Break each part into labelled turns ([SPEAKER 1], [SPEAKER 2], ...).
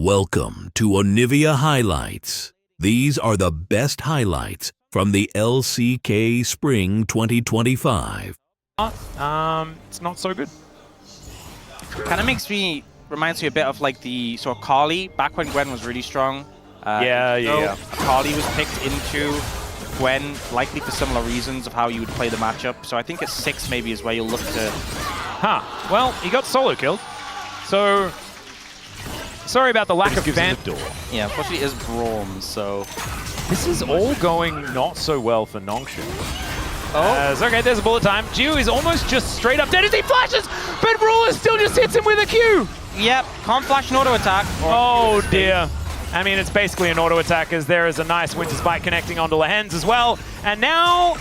[SPEAKER 1] Welcome to Onivia Highlights. These are the best highlights from the LCK Spring 2025.
[SPEAKER 2] It's not so good.
[SPEAKER 3] Kind of reminds me a bit of like the sort of Carly back when Gwen was really strong.
[SPEAKER 2] Yeah.
[SPEAKER 3] Carly was picked into Gwen likely for similar reasons of how you would play the matchup. So I think at 6 maybe is where you'll look to.
[SPEAKER 2] Well, he got solo killed. So sorry about the lack of fan.
[SPEAKER 3] Yeah, unfortunately it is Braum, so
[SPEAKER 2] This is all going not so well for Nongshim. Okay, there's a bullet time. Jiu is almost just straight up dead as he flashes, but Ruler still just hits him with a Q.
[SPEAKER 3] Yep, can't flash an auto attack.
[SPEAKER 2] Oh dear. I mean, it's basically an auto attack as there is a nice Winter Spike connecting onto Lehens as well. And now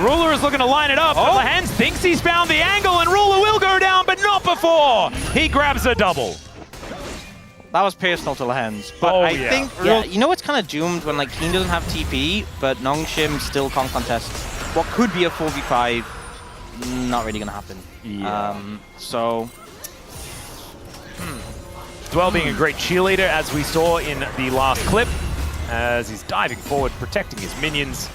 [SPEAKER 2] Ruler is looking to line it up, but Lehens thinks he's found the angle and Ruler will go down, but not before he grabs a double.
[SPEAKER 3] That was personal to Lehens, but I think, you know what's kind of doomed when like Keen doesn't have TP, but Nongshim still can't contest what could be a 4v5, not really gonna happen.
[SPEAKER 2] Yeah. Dwell being a great cheerleader, as we saw in the last clip, as he's diving forward, protecting his minions.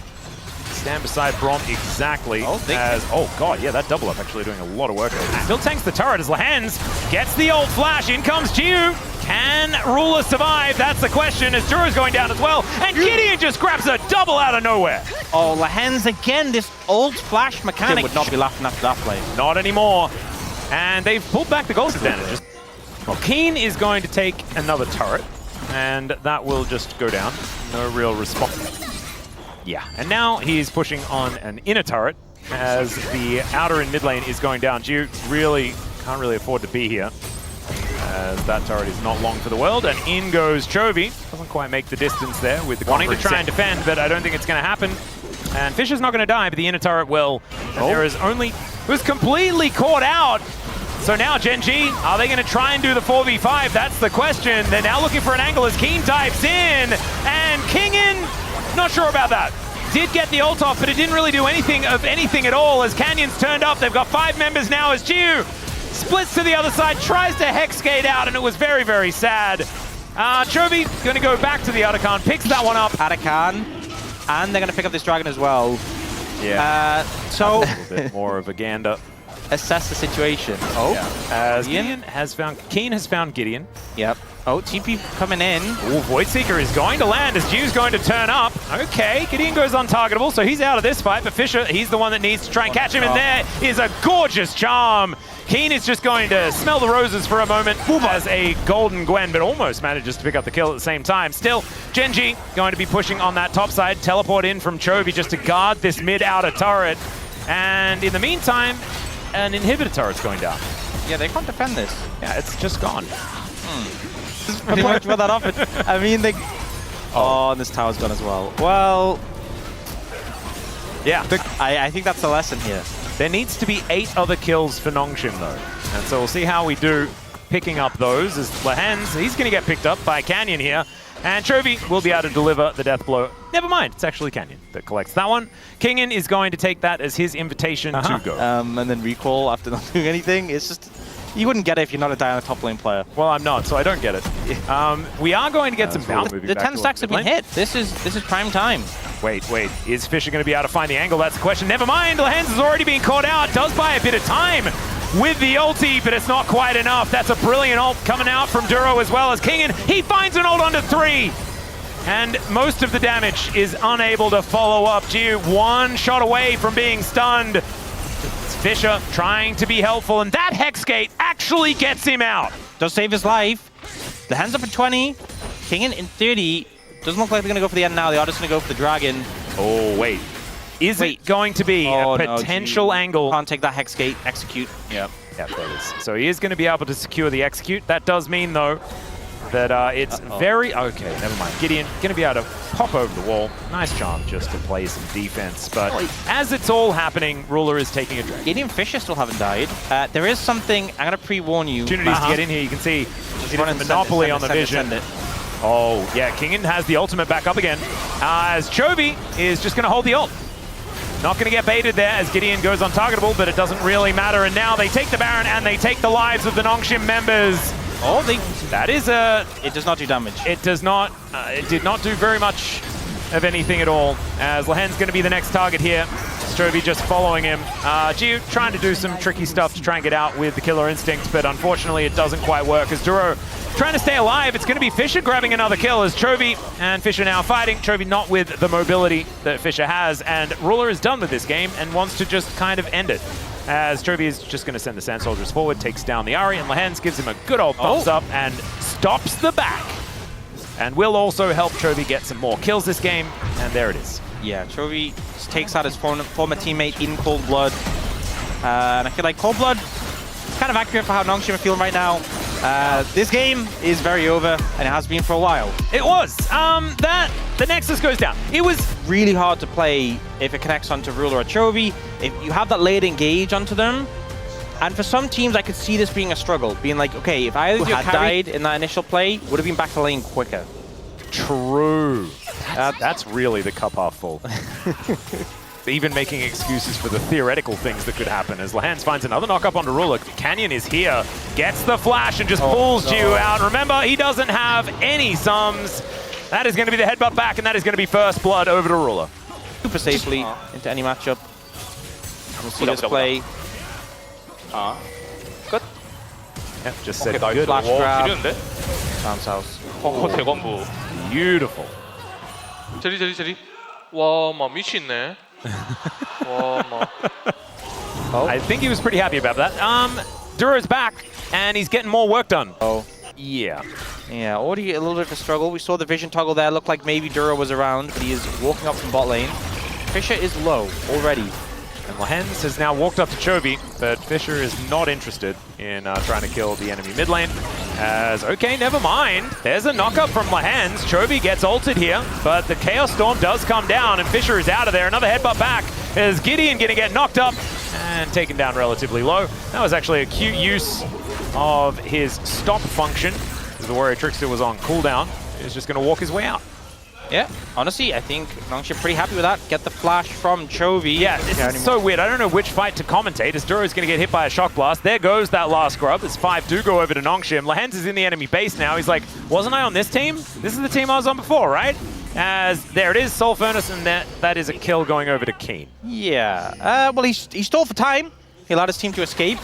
[SPEAKER 2] Stand beside Braum exactly as... Oh god, yeah, that double up actually doing a lot of work. Still tanks the turret as Lehens gets the old flash. In comes Jiu. Can Ruler survive? That's the question, as Juro's going down as well. And Gideon just grabs a double out of nowhere.
[SPEAKER 3] Oh, Lehens again, this old flash mechanic would not be laughing after that play.
[SPEAKER 2] Not anymore. And they've pulled back the goals advantage. Well, Keen is going to take another turret, and that will just go down. No real response. Yeah, and now he's pushing on an inner turret as the outer and mid lane is going down. Jiu really can't really afford to be here, as that turret is not long for the world, and in goes Chovy. Doesn't quite make the distance there with the wanting to try and defend, but I don't think it's going to happen. And Fisher's not going to die, but the inner turret will. And there is only... was completely caught out. So now Gen.G, are they going to try and do the 4v5? That's the question. They're now looking for an angle as Keen dives in, and Kingin, not sure about that. Did get the ult off, but it didn't really do anything at all as Canyon's turned up. They've got 5 members now as Jiu splits to the other side, tries to hex gate out, and it was very, very sad. Chovy going to go back to the Atakan, picks that one up.
[SPEAKER 3] Atakan, and they're going to pick up this dragon as well.
[SPEAKER 2] Yeah.
[SPEAKER 3] So
[SPEAKER 2] a little bit more of a gander.
[SPEAKER 3] Assess the situation.
[SPEAKER 2] As Keen has found Gideon.
[SPEAKER 3] Yep. Oh, TP coming in.
[SPEAKER 2] Oh, Voidseeker is going to land as Jiu's going to turn up. Okay, Gideon goes untargetable, so he's out of this fight, but Fisher, he's the one that needs to try and catch him, and there is a gorgeous charm. Keen is just going to smell the roses for a moment as a golden Gwen, but almost manages to pick up the kill at the same time. Still, Gen.G going to be pushing on that top side, teleport in from Chovy just to guard this mid-outer turret. And in the meantime, an inhibitor turret's going down.
[SPEAKER 3] Yeah, they can't defend this.
[SPEAKER 2] Yeah, it's just gone.
[SPEAKER 3] This is pretty much what that offered. I mean, they... Oh, and this tower's gone as well. Well...
[SPEAKER 2] Yeah.
[SPEAKER 3] I think that's the lesson here.
[SPEAKER 2] There needs to be 8 other kills for Nongshim, though. And so we'll see how we do picking up those. As Lehens, he's going to get picked up by Canyon here. And Chovy will be able to deliver the death blow. Never mind, it's actually Canyon that collects that one. Kingin is going to take that as his invitation to go.
[SPEAKER 3] And then recall after not doing anything. It's just... You wouldn't get it if you're not a Diana top lane player.
[SPEAKER 2] Well, I'm not, so I don't get it. We are going to get some bounce.
[SPEAKER 3] The 10 stacks have been hit. This is prime time.
[SPEAKER 2] Wait. Is Fisher going to be able to find the angle? That's the question. Never mind. Lehens has already been caught out. Does buy a bit of time with the ulti, but it's not quite enough. That's a brilliant ult coming out from Duro as well as Kingin. He finds an ult onto 3. And most of the damage is unable to follow up. Jiu, 1 shot away from being stunned. It's Fisher trying to be helpful, and that hex gate actually gets him out.
[SPEAKER 3] Does save his life. The hands up at 20. Kingin in 30. Doesn't look like they're going to go for the end now. They are just going to go for the dragon.
[SPEAKER 2] Oh, wait. Is it going to be a potential angle?
[SPEAKER 3] Can't take that hex gate. Execute.
[SPEAKER 2] Yep, there it is. So he is going to be able to secure the execute. That does mean, though, that it's very... Okay, never mind. Gideon going to be able to pop over the wall. Nice charm just to play some defense. But as it's all happening, Ruler is taking a drag.
[SPEAKER 3] Gideon Fisher still haven't died. There is something... I'm going to pre-warn you.
[SPEAKER 2] Opportunities to get in here. You can see a monopoly on the vision. Oh, yeah. Kingin has the ultimate back up again. As Chovy is just going to hold the ult. Not going to get baited there as Gideon goes untargetable, but it doesn't really matter. And now they take the Baron and they take the lives of the Nongshim members.
[SPEAKER 3] Oh,
[SPEAKER 2] that is a...
[SPEAKER 3] It does not do damage.
[SPEAKER 2] It does not. It did not do very much of anything at all, as Lahen's going to be the next target here. Chovy just following him. G trying to do some tricky stuff to try and get out with the Killer Instinct, but unfortunately it doesn't quite work as Duro trying to stay alive. It's going to be Fisher grabbing another kill as Chovy and Fisher now fighting. Chovy not with the mobility that Fisher has, and Ruler is done with this game and wants to just kind of end it. As Chovy is just going to send the Sand Soldiers forward, takes down the Ahri, and Lahens gives him a good old thumbs up and stops the back. And will also help Chovy get some more kills this game, and there it is.
[SPEAKER 3] Yeah, Chovy takes out his former teammate in Cold Blood. And I feel like Cold Blood is kind of accurate for how Nongshim are feeling right now. This game is very over, and it has been for a while.
[SPEAKER 2] It was. The Nexus goes down. It was
[SPEAKER 3] really hard to play if it connects onto Ruler or Chovy. If you have that late engage onto them, and for some teams, I could see this being a struggle. Being like, okay, if either of you had died in that initial play, would have been back to lane quicker.
[SPEAKER 2] True. That's really the cup half full. Even making excuses for the theoretical things that could happen as Lahens finds another knock-up onto Ruler. Canyon is here, gets the flash and just pulls Jiu out. Remember, he doesn't have any sums. That is going to be the headbutt back, and that is going to be first blood over to Ruler.
[SPEAKER 3] Super safely into any matchup. We'll see this play.
[SPEAKER 2] Good. Yep, just said
[SPEAKER 3] good. Flash grab. Sam's house.
[SPEAKER 4] 대관부.
[SPEAKER 2] Beautiful.
[SPEAKER 4] 제리. 와, 막 미치네. 와, 막.
[SPEAKER 2] I think he was pretty happy about that. Duro's back, and he's getting more work done.
[SPEAKER 3] Oh.
[SPEAKER 2] Yeah.
[SPEAKER 3] Yeah, already a little bit of a struggle. We saw the vision toggle there. Looked like maybe Duro was around, but he is walking up from bot lane. Fisher is low already.
[SPEAKER 2] And Lahens has now walked up to Chovy, but Fisher is not interested in trying to kill the enemy mid lane. As, okay, never mind. There's a knock-up from Lahens. Chovy gets ulted here, but the Chaos Storm does come down, and Fisher is out of there. Another headbutt back as Gideon going to get knocked up and taken down relatively low. That was actually a cute use of his stop function. The Warrior Trickster was on cooldown. He's just going to walk his way out.
[SPEAKER 3] Yeah, honestly, I think Nongshim pretty happy with that. Get the flash from Chovy.
[SPEAKER 2] Yeah, this is so weird. I don't know which fight to commentate as Duro's going to get hit by a shock blast. There goes that last scrub. As 5 do go over to Nongshim. Lahens is in the enemy base now. He's like, wasn't I on this team? This is the team I was on before, right? As there it is, Soul Furnace, and that is a kill going over to Keen.
[SPEAKER 3] Yeah, well, he stole for time. He allowed his team to escape.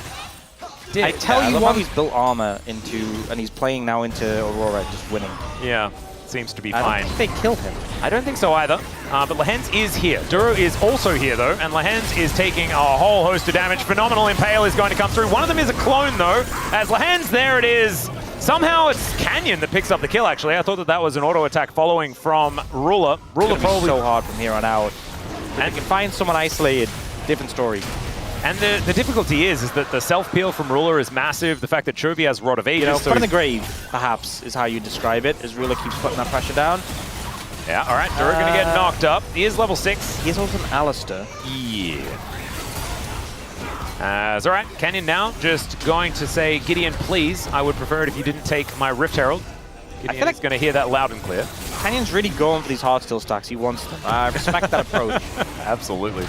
[SPEAKER 3] I tell you what, he's built armor into, and he's playing now into Aurora, just winning.
[SPEAKER 2] Yeah. Seems to be
[SPEAKER 3] I
[SPEAKER 2] fine.
[SPEAKER 3] don't think they kill him.
[SPEAKER 2] I don't think so either. But Lahens is here. Duro is also here, though, and Lahens is taking a whole host of damage. Phenomenal Impale is going to come through. One of them is a clone, though. As Lahens, there it is. Somehow it's Canyon that picks up the kill, actually. I thought that was an auto attack following from Ruler. Ruler probably
[SPEAKER 3] so hard from here on out. And you can find someone isolated. Different story.
[SPEAKER 2] And the difficulty is that the self-peel from Ruler is massive. The fact that Chovy has Rod of Ages.
[SPEAKER 3] You know, foot in the grave, perhaps, is how you describe it, as Ruler keeps putting that pressure down.
[SPEAKER 2] Yeah, all right, Duro going to get knocked up. He is level 6.
[SPEAKER 3] He is also an Alistair.
[SPEAKER 2] Yeah. All right, Canyon now just going to say, Gideon, please. I would prefer it if you didn't take my Rift Herald. Gideon is going to hear that loud and clear.
[SPEAKER 3] Canyon's really going for these Heartsteel stacks. He wants them. I respect that approach.
[SPEAKER 2] Absolutely.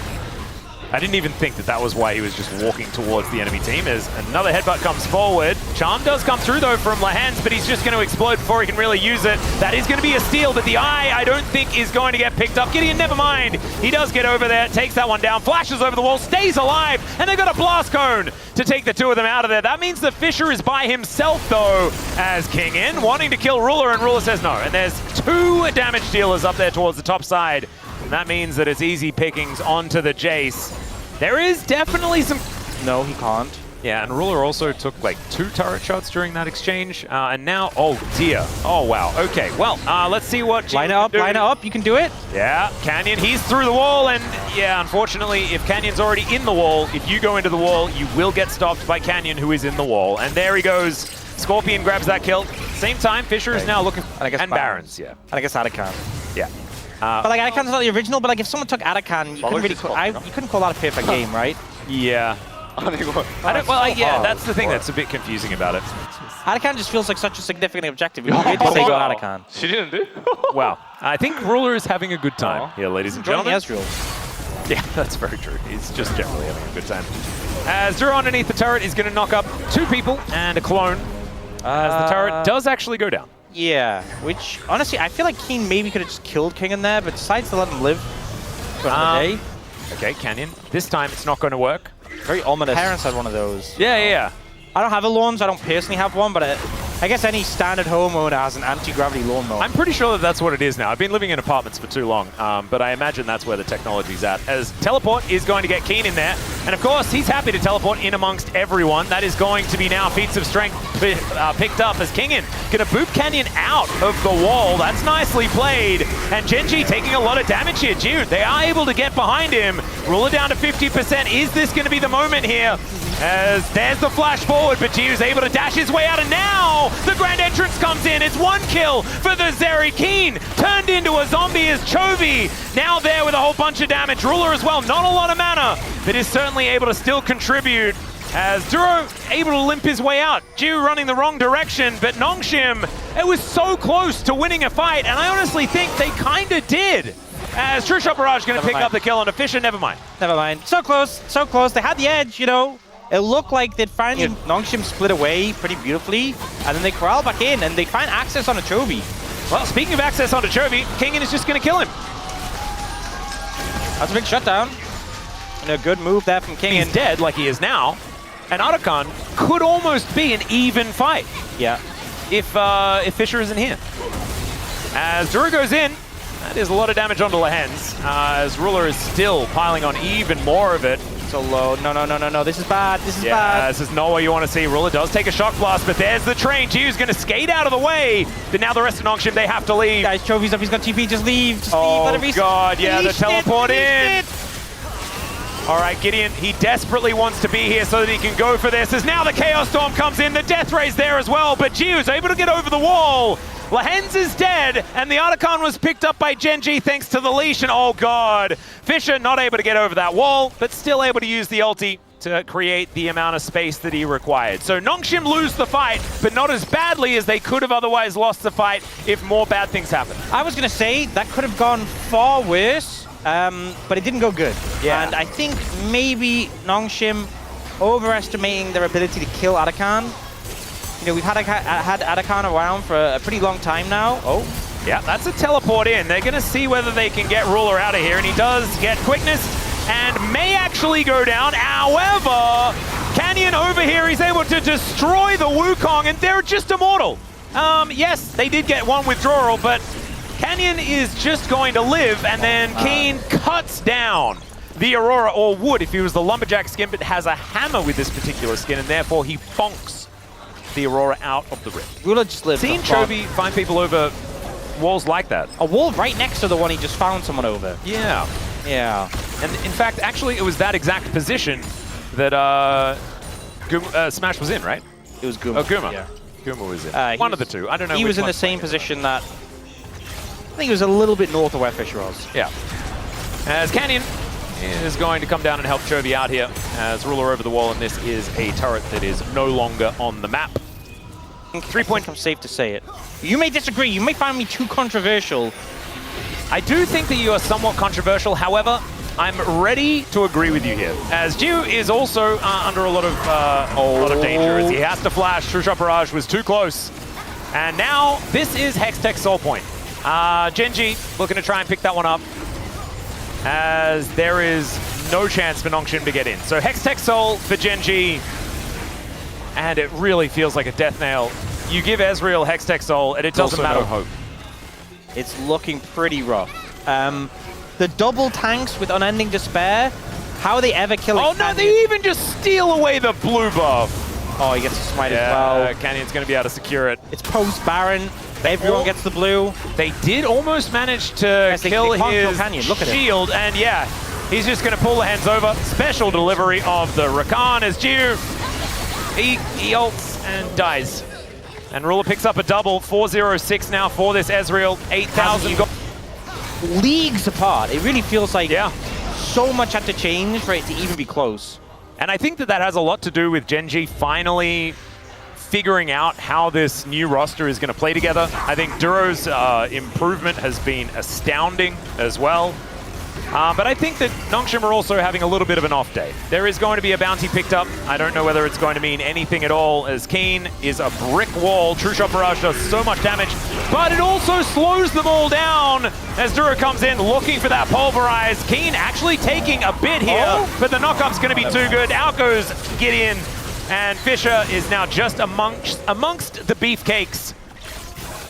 [SPEAKER 2] I didn't even think that was why he was just walking towards the enemy team, as another headbutt comes forward. Charm does come through, though, from Lahens, but he's just going to explode before he can really use it. That is going to be a steal, but the eye, I don't think, is going to get picked up. Gideon, never mind. He does get over there, takes that one down, flashes over the wall, stays alive, and they've got a blast cone to take the two of them out of there. That means the Fisher is by himself, though, as King in, wanting to kill Ruler, and Ruler says no. And there's 2 damage dealers up there towards the top side. And that means that it's easy pickings onto the Jace. There is definitely some...
[SPEAKER 3] No, he can't.
[SPEAKER 2] Yeah, and Ruler also took like 2 turret shots during that exchange. And now, oh dear. Oh, wow. Okay, well, let's see what...
[SPEAKER 3] Line it up, you can do it.
[SPEAKER 2] Yeah, Canyon, he's through the wall. And yeah, unfortunately, if Canyon's already in the wall, if you go into the wall, you will get stopped by Canyon, who is in the wall. And there he goes. Scorpion grabs that kill. Same time, Fisher is now looking... And Barons, yeah.
[SPEAKER 3] And I guess Atakan.
[SPEAKER 2] Yeah.
[SPEAKER 3] But like Atakan's not the original, but like if someone took Atakan, you couldn't really you couldn't call that a perfect game, right?
[SPEAKER 2] Yeah. Yeah, that's the thing that's a bit confusing about it.
[SPEAKER 3] Atakan just feels like such a significant objective. We don't to say about Atakan.
[SPEAKER 2] Well, I think Ruler is having a good time here, ladies and gentlemen.
[SPEAKER 3] Ezreal.
[SPEAKER 2] Yeah, that's very true. He's just generally having a good time. As Duro underneath the turret is going to knock up 2 people and a clone. As the turret does actually go down.
[SPEAKER 3] Yeah, which, honestly, I feel like Keen maybe could have just killed King in there, but decides to let him live for another day.
[SPEAKER 2] Okay, Canyon. This time it's not going to work.
[SPEAKER 3] Very ominous. Parents had one of those.
[SPEAKER 2] Yeah.
[SPEAKER 3] I don't have a lawn, so I don't personally have one, but I guess any standard homeowner has an anti-gravity lawnmower.
[SPEAKER 2] I'm pretty sure that that's what it is now. I've been living in apartments for too long, but I imagine that's where the technology's at. As teleport is going to get Keen in there, and of course he's happy to teleport in amongst everyone. That is going to be now feats of strength picked up as Kingin gonna boot Canyon out of the wall. That's nicely played, and Gen.G taking a lot of damage here. Dude, they are able to get behind him. Ruler down to 50%. Is this gonna be the moment here? As there's the flash forward, but Jiu's able to dash his way out, and now the grand entrance comes in. It's one kill for the Zeri. Keen turned into a zombie as Chovy now there with a whole bunch of damage. Ruler as well, not a lot of mana, but is certainly able to still contribute. As Duro able to limp his way out. Jiu running the wrong direction, but Nongshim, it was so close to winning a fight, and I honestly think they kind of did. As True Shot Barrage going to pick up the kill on a Fisher, never mind.
[SPEAKER 3] Never mind. So close, so close. They had the edge, you know. It looked like they'd finally Nongshim split away pretty beautifully, and then they corral back in, and they find access on a Chovy.
[SPEAKER 2] Well, speaking of access onto Chovy, Kingin is just going to kill him.
[SPEAKER 3] That's a big shutdown. And a good move there from Kingin.
[SPEAKER 2] He's dead like he is now, and Arakan could almost be an even fight.
[SPEAKER 3] Yeah.
[SPEAKER 2] If Fisher isn't here. As Duro goes in, that is a lot of damage onto Lehens, as Ruler is still piling on even more of it.
[SPEAKER 3] So low. No. This is bad. This is bad.
[SPEAKER 2] This is not what you want to see. Ruler does take a shock blast, but there's the train. Jiu's going to skate out of the way. But now the rest of Nongshim, they have to leave.
[SPEAKER 3] Guys, Chovy's up. He's got TP. Just leave. Just leave. Let it reset.
[SPEAKER 2] God, yeah, the teleport in. All right, Gideon, he desperately wants to be here so that he can go for this. As now the Chaos Storm comes in. The Death Ray's there as well, but Jiu's able to get over the wall. Lehens is dead, and the Archon was picked up by Gen.G thanks to the leash, and oh god. Fisher not able to get over that wall, but still able to use the ulti to create the amount of space that he required. So Nongshim lose the fight, but not as badly as they could have otherwise lost the fight if more bad things happened.
[SPEAKER 3] I was going to say, that could have gone far worse, but it didn't go good.
[SPEAKER 2] Yeah.
[SPEAKER 3] And I think maybe Nongshim overestimating their ability to kill Arakan. You know, we've had Arakan around for a pretty long time now. Oh.
[SPEAKER 2] Yeah, that's a teleport in. They're going to see whether they can get Ruler out of here, and he does get quickness and may actually go down. However, Canyon over here, he's able to destroy the Wukong, and they're just immortal. Yes, they did get one withdrawal, but Canyon is just going to live, and then Keen cuts down the Aurora, or would if he was the Lumberjack skin, but has a hammer with this particular skin, and therefore he bonks the Aurora out of the rift.
[SPEAKER 3] Ruler just lived.
[SPEAKER 2] Seen Chovy find people over walls like that.
[SPEAKER 3] A wall right next to the one he just found someone over.
[SPEAKER 2] Yeah.
[SPEAKER 3] Yeah.
[SPEAKER 2] And in fact, actually, it was that exact position that Smash was in, right?
[SPEAKER 3] It was Guma.
[SPEAKER 2] Oh, Guma.
[SPEAKER 3] Yeah.
[SPEAKER 2] Guma was in. One of the two. I don't know.
[SPEAKER 3] He was in the same position that... I think it was a little bit north of where Fisher was.
[SPEAKER 2] Yeah. As Canyon is going to come down and help Chovy out here as Ruler over the wall, and this is a turret that is no longer on the map.
[SPEAKER 3] 3 point, I'm safe to say it. You may disagree, you may find me too controversial.
[SPEAKER 2] I do think that you are somewhat controversial, however, I'm ready to agree with you here. As Jiu is also under a lot of danger, as he has to flash. True Shot Barrage was too close. And now, this is Hextech Soul Point. Gen.G looking to try and pick that one up, as there is no chance for Nongshim to get in. So Hextech Soul for Gen.G, and it really feels like a death nail. You give Ezreal Hextech Soul, and it doesn't matter.
[SPEAKER 3] No hope. It's looking pretty rough. The double tanks with Unending Despair, how are they ever killing
[SPEAKER 2] Oh no, they even just steal away the blue buff.
[SPEAKER 3] Oh, he gets a smite as well.
[SPEAKER 2] Canyon's going to be able to secure it.
[SPEAKER 3] It's post-Baron. Everyone gets the blue.
[SPEAKER 2] They did almost manage to kill his
[SPEAKER 3] Look at
[SPEAKER 2] shield, and yeah, he's just going to pull the hands over. Special delivery of the Rakan as Jiu. He ults and dies. And Ruler picks up a double. 406 now for this Ezreal. 8,000 gold.
[SPEAKER 3] Leagues apart. It really feels like so much had to change for it to even be close.
[SPEAKER 2] And I think that that has a lot to do with Gen.G finally figuring out how this new roster is going to play together. I think Duro's improvement has been astounding as well. But I think that Nongshim are also having a little bit of an off day. There is going to be a bounty picked up. I don't know whether it's going to mean anything at all, as Keen is a brick wall. True Shot Barrage does so much damage, but it also slows them all down as Dura comes in looking for that Pulverize. Keen actually taking a bit here, but the knockup's going to be too good. Out goes Gideon, and Fisher is now just amongst the beefcakes.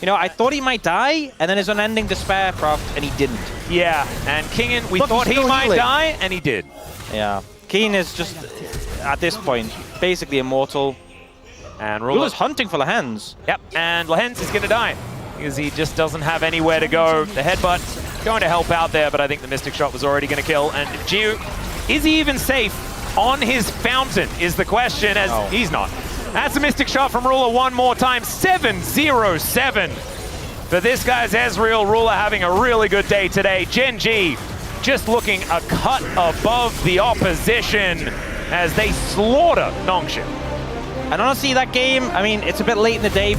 [SPEAKER 3] You know, I thought he might die, and then his unending despair proc, and he didn't.
[SPEAKER 2] Yeah, and Kingen, we thought he might die, and he did.
[SPEAKER 3] Yeah. Keen is just, at this point, basically immortal.
[SPEAKER 2] And
[SPEAKER 3] Rula's hunting for Lehens.
[SPEAKER 2] Yep, and Lehens is going to die, because he just doesn't have anywhere to go. The headbutt going to help out there, but I think the Mystic Shot was already going to kill. And Jiu, is he even safe on his fountain, is the question, as he's not. That's a Mystic Shot from Rula one more time. 7-0-7 for this guy's Ezreal. Rula having a really good day today. Gen.G just looking a cut above the opposition as they slaughter Nongshim.
[SPEAKER 3] And honestly, that game, I mean, it's a bit late in the day.